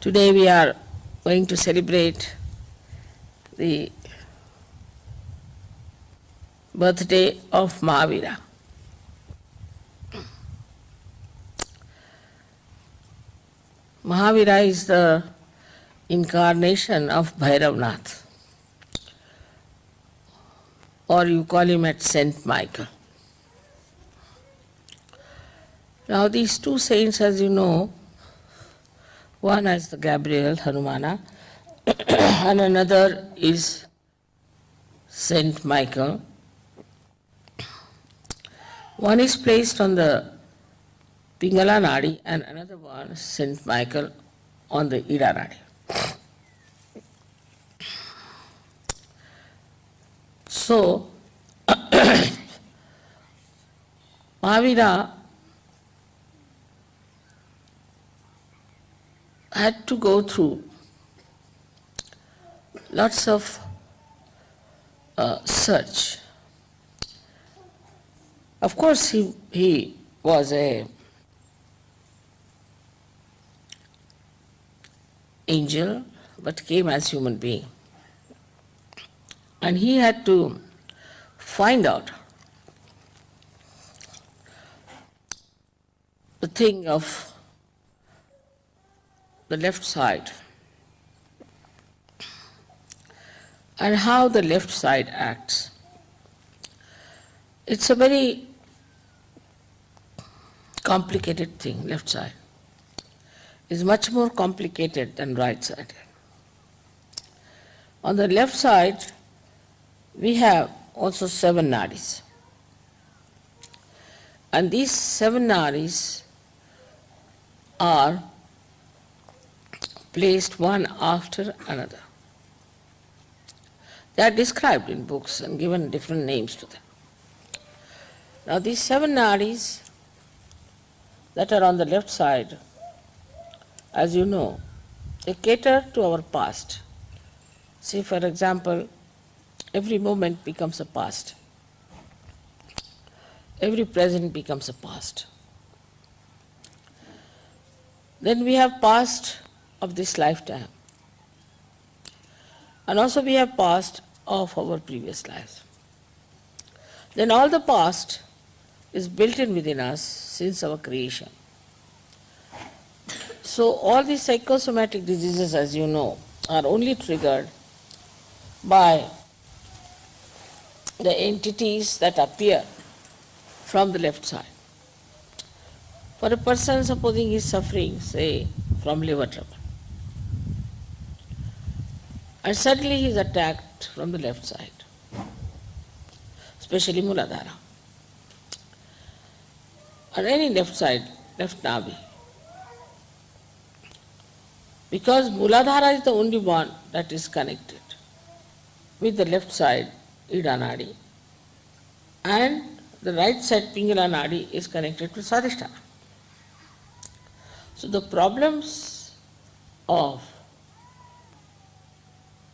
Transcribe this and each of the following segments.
Today we are going to celebrate the birthday of Mahavira. Mahavira is the incarnation of Bhairavnath, or you call him at Saint Michael. Now these two saints, as you know, one is the Gabriel, Hanumana, and another is Saint Michael. One is placed on the Pingala Nadi and another one, Saint Michael, on the Ida Nadi. So, Mahavira had to go through lots of search. Of course, he was a angel, but came as human being. And he had to find out the thing of the left side and how the left side acts. It's a very complicated thing, left side. It's much more complicated than right side. On the left side, we have also 7 nadis. And these 7 nadis are placed one after another. They are described in books and given different names to them. Now these 7 nadis that are on the left side, as you know, they cater to our past. See, for example, every moment becomes a past. Every present becomes a past. Then we have past of this lifetime. And also we have past of our previous lives. Then all the past is built in within us since our creation. So all these psychosomatic diseases, as you know, are only triggered by the entities that appear from the left side. For a person, supposing he is suffering, say, from liver trouble, and suddenly he is attacked from the left side, especially Muladhara, or any left side, left navi. Because Muladhara is the only one that is connected with the left side, Ida Nadi, and the right side, Pingala Nadi, is connected to Sadhisthana. So the problems of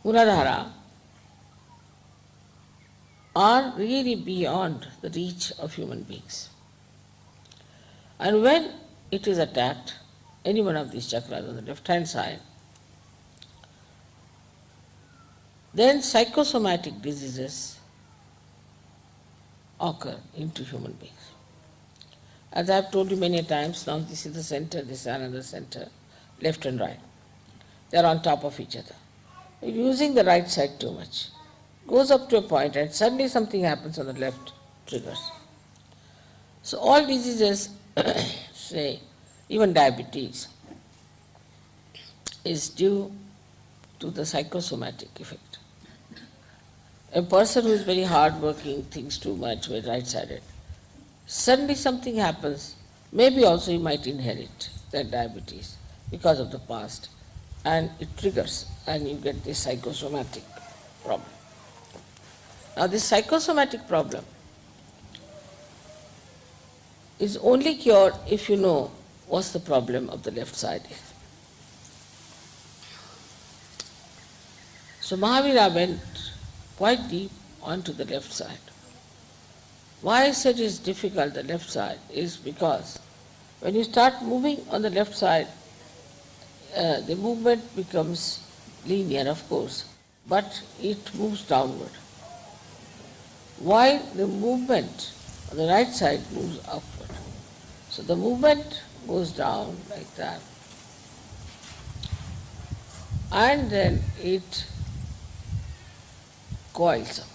Muladhara are really beyond the reach of human beings. And when it is attacked, any one of these chakras on the left-hand side, then psychosomatic diseases occur into human beings. As I have told you many times, now this is the center, this is another center, left and right. They are on top of each other. Using the right side too much goes up to a point and suddenly something happens on the left, triggers. So all diseases, say even diabetes, is due to the psychosomatic effect. A person who is very hard-working, thinks too much, very right-sided, suddenly something happens, maybe also he might inherit that diabetes because of the past, and it triggers, and you get this psychosomatic problem. Now this psychosomatic problem is only cured if you know what's the problem of the left side is. So Mahavira went quite deep onto the left side. Why I said it's difficult, the left side, is because when you start moving on the left side, the movement becomes linear, of course, but it moves downward. While the movement on the right side moves upward. So the movement goes down like that, and then it coils up,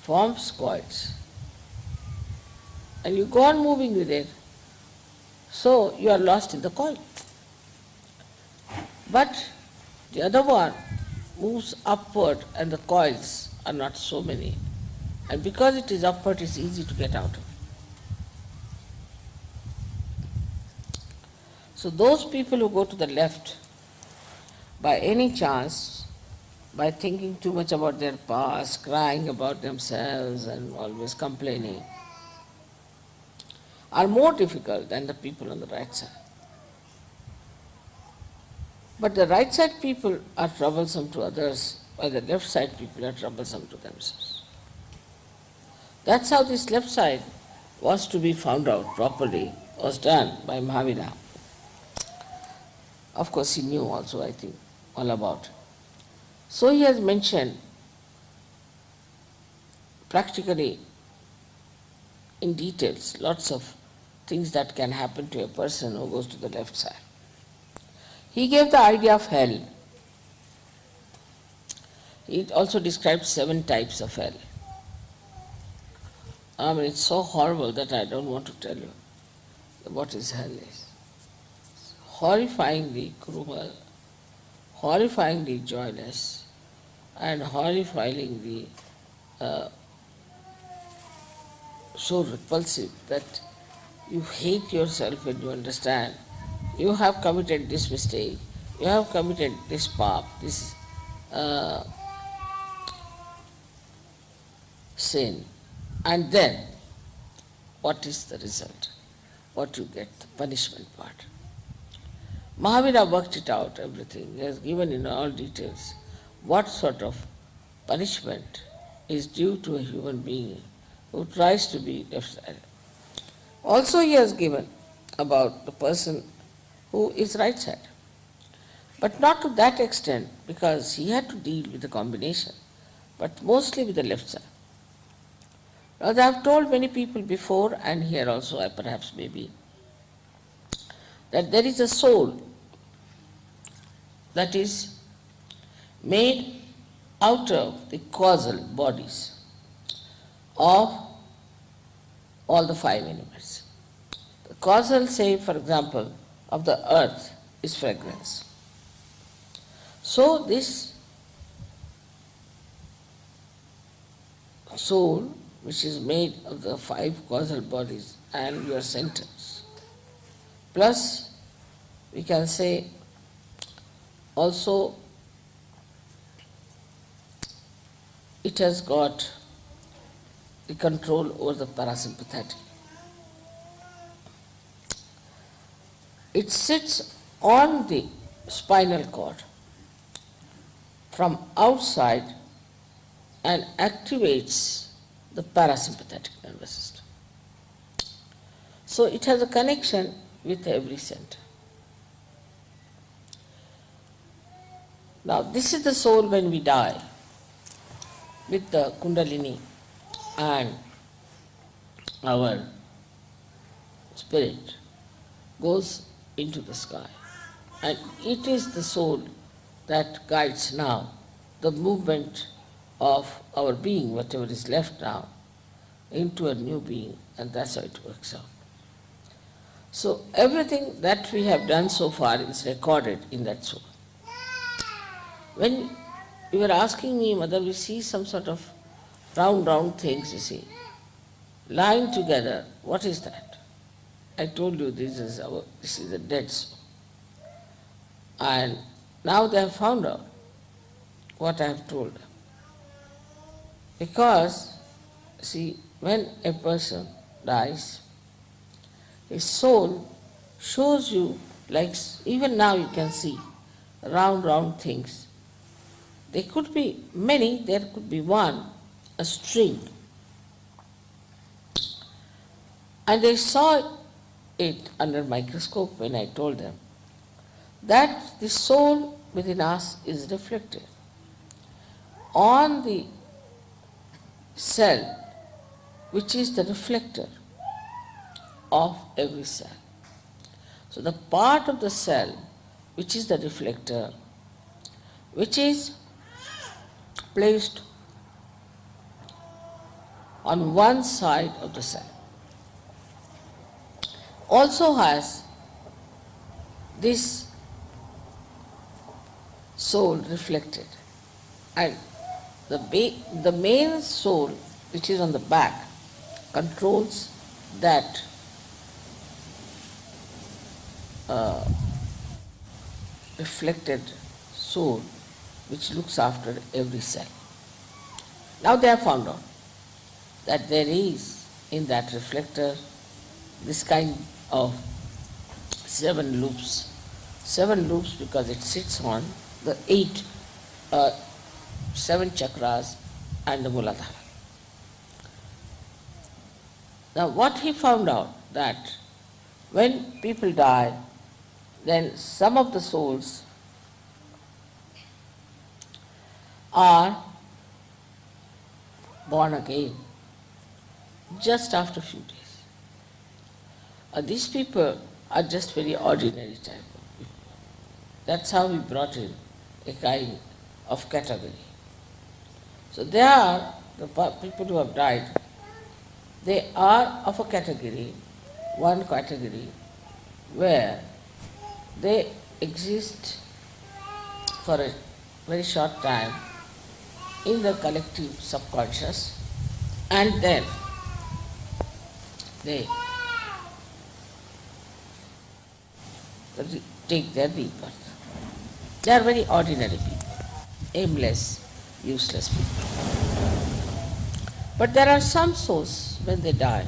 forms coils, and you go on moving with it, so you are lost in the coil. But the other one moves upward and the coils are not so many, and because it is upward, it's easy to get out of it. So those people who go to the left, by any chance, by thinking too much about their past, crying about themselves and always complaining, are more difficult than the people on the right side. But the right side people are troublesome to others, while the left side people are troublesome to themselves. That's how this left side was to be found out properly, was done by Mahavira. Of course, he knew also, I think, all about it. So he has mentioned practically in details lots of things that can happen to a person who goes to the left side. He gave the idea of hell. He also described 7 types of hell. I mean, it's so horrible that I don't want to tell you what is hell is. It's horrifyingly cruel, horrifyingly joyless, and horrifyingly so repulsive that you hate yourself when you understand you have committed this mistake, you have committed this path, this sin, and then what is the result? What you get, the punishment part. Mahavira worked it out, everything. He has given in all details what sort of punishment is due to a human being who tries to be left-sided. Also he has given about the person who is right-sided, but not to that extent, because he had to deal with the combination, but mostly with the left side. Now, I have told many people before, and here also I perhaps maybe, that there is a soul that is made out of the causal bodies of all the 5 elements. The causal, say for example, of the earth is fragrance. So this soul, which is made of the 5 causal bodies and your centers, plus we can say also it has got the control over the parasympathetic. It sits on the spinal cord from outside and activates the parasympathetic nervous system. So it has a connection with every center. Now this is the soul when we die, with the Kundalini and our spirit goes into the sky. And it is the soul that guides now the movement of our being, whatever is left now, into a new being, and that's how it works out. So everything that we have done so far is recorded in that soul. When you were asking me whether we see some sort of round things, you see, lying together, what is that? I told you this is a dead soul. And now they have found out what I have told them. Because, see, when a person dies, his soul shows you, like even now you can see, round things. There could be many, there could be one, a string. And they saw it under microscope when I told them that the soul within us is reflected on the cell, which is the reflector of every cell. So the part of the cell which is the reflector, which is placed on one side of the cell, also has this soul reflected, and the main soul which is on the back controls that reflected soul which looks after every cell. Now they have found out that there is in that reflector this kind of 7 loops. 7 loops because it sits on the 7 chakras and the Muladhara. Now what he found out that when people die, then some of the souls are born again just after a few days. These people are just very ordinary type of people. That's how we brought in a kind of category. So they are the people who have died, they are of a category, one category, where they exist for a very short time in the collective subconscious, and then they take their rebirth. They are very ordinary people, aimless, useless people. But there are some souls, when they die,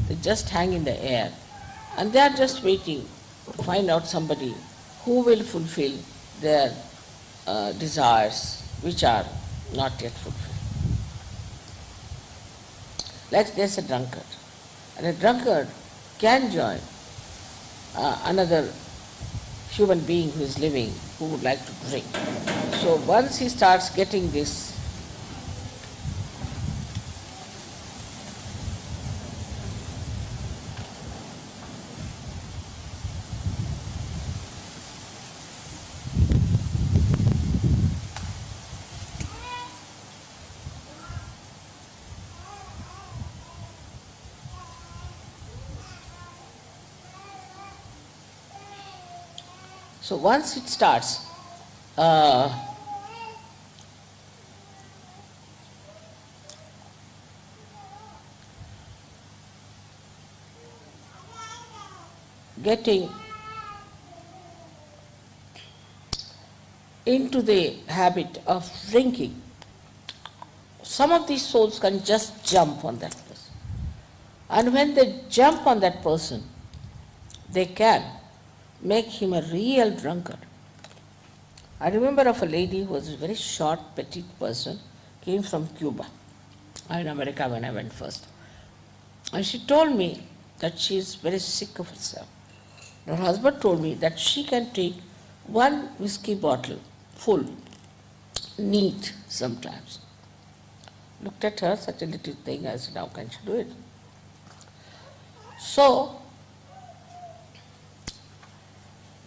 they just hang in the air and they are just waiting to find out somebody who will fulfill their desires which are not yet fulfilled. Like there's a drunkard, and a drunkard can join another human being who is living who would like to drink. So once he starts getting this So once it starts getting into the habit of drinking, some of these souls can just jump on that person. And when they jump on that person, they can make him a real drunkard. I remember of a lady who was a very short, petite person, came from Cuba, in America when I went first. And she told me that she is very sick of herself. Her husband told me that she can take 1 whiskey bottle full, neat sometimes. Looked at her, such a little thing, I said, how can she do it? So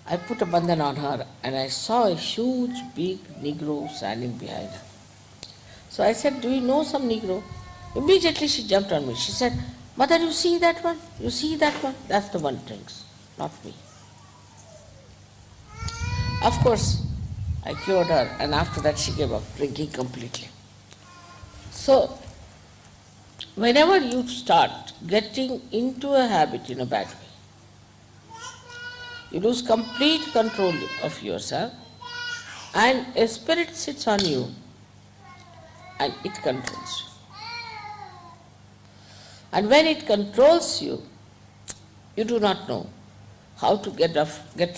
I put a bandhan on her and I saw a huge, big Negro standing behind her. So I said, do you know some Negro? Immediately she jumped on me. She said, Mother, you see that one? You see that one? That's the one who drinks, not me. Of course, I cured her, and after that she gave up drinking completely. So, whenever you start getting into a habit in a bad way, you lose complete control of yourself, and a spirit sits on you and it controls you. And when it controls you, you do not know how to get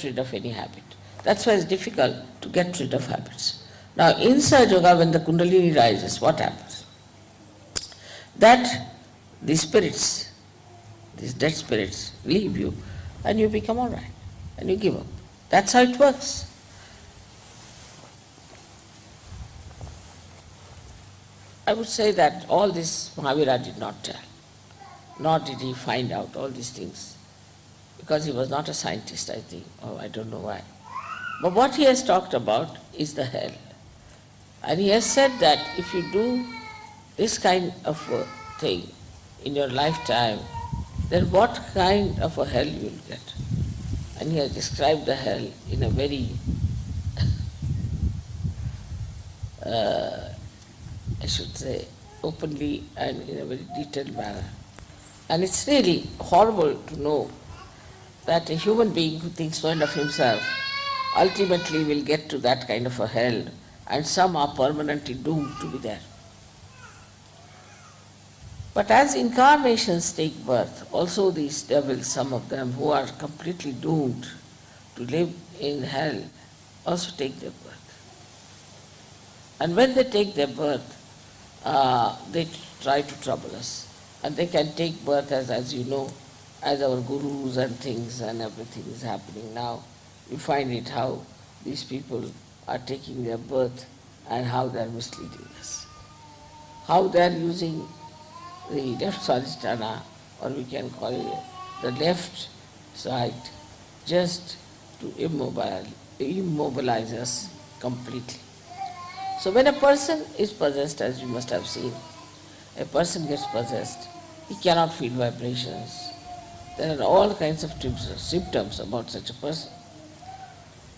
rid of any habit. That's why it's difficult to get rid of habits. Now, in Sahaja Yoga, when the Kundalini rises, what happens? That the spirits, these dead spirits, leave you and you become all right and you give up. That's how it works. I would say that all this Mahavira did not tell, nor did he find out all these things, because he was not a scientist, I think, or I don't know why. But what he has talked about is the hell. And he has said that if you do this kind of a thing in your lifetime, then what kind of a hell you will get. And he has described the hell in a very, I should say, openly and in a very detailed manner. And it's really horrible to know that a human being who thinks so of himself ultimately will get to that kind of a hell, and some are permanently doomed to be there. But as incarnations take birth, also these devils, some of them who are completely doomed to live in hell, also take their birth. And when they take their birth, they try to trouble us. And they can take birth as you know, as our gurus and things and everything is happening now. You find it how these people are taking their birth and how they are misleading us. How they are using the left swadhisthana, or we can call it the left side, just to immobilize us completely. So when a person is possessed, as you must have seen, a person gets possessed, he cannot feel vibrations. There are all kinds of symptoms about such a person.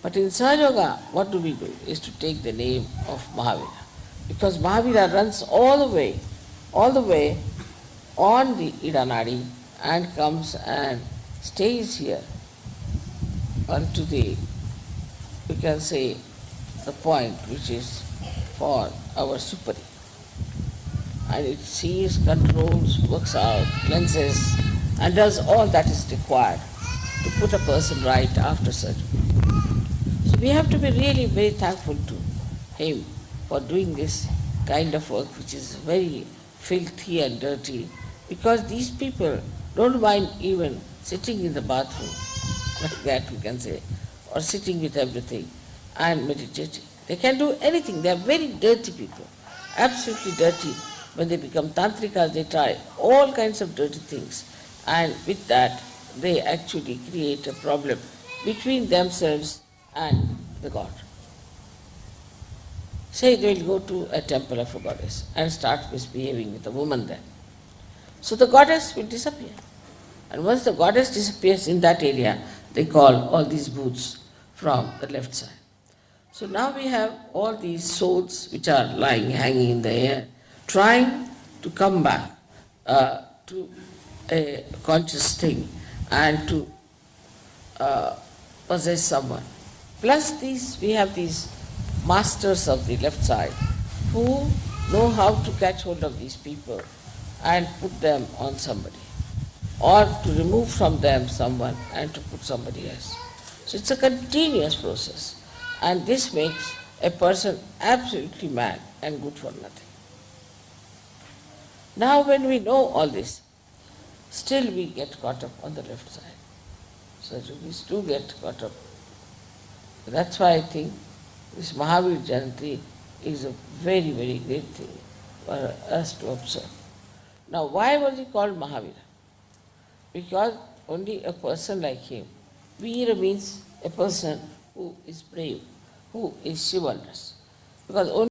But in Sahaja Yoga, what do? Is to take the name of Mahavira. Because Mahavira runs all the way on the Idanadi and comes and stays here unto the, we can say, the point which is for our superi. And it sees, controls, works out, cleanses, and does all that is required to put a person right after surgery. So we have to be really very thankful to him for doing this kind of work which is very filthy and dirty, because these people don't mind even sitting in the bathroom, like that we can say, or sitting with everything and meditating. They can do anything. They are very dirty people, absolutely dirty. When they become tantrikas, they try all kinds of dirty things, and with that they actually create a problem between themselves and the god. Say they will go to a temple of a goddess and start misbehaving with a woman there. So the goddess will disappear. And once the goddess disappears in that area, they call all these booths from the left side. So now we have all these souls which are lying, hanging in the air, trying to come back to a conscious thing and to possess someone. Plus we have these masters of the left side who know how to catch hold of these people and put them on somebody, or to remove from them someone and to put somebody else. So it's a continuous process, and this makes a person absolutely mad and good for nothing. Now when we know all this, still we get caught up on the left side. So we do get caught up. That's why I think this Mahavira Jayanti is a very, very great thing for us to observe. Now why was he called Mahavira? Because only a person like him, Veera means a person who is brave, who is chivalrous. Because only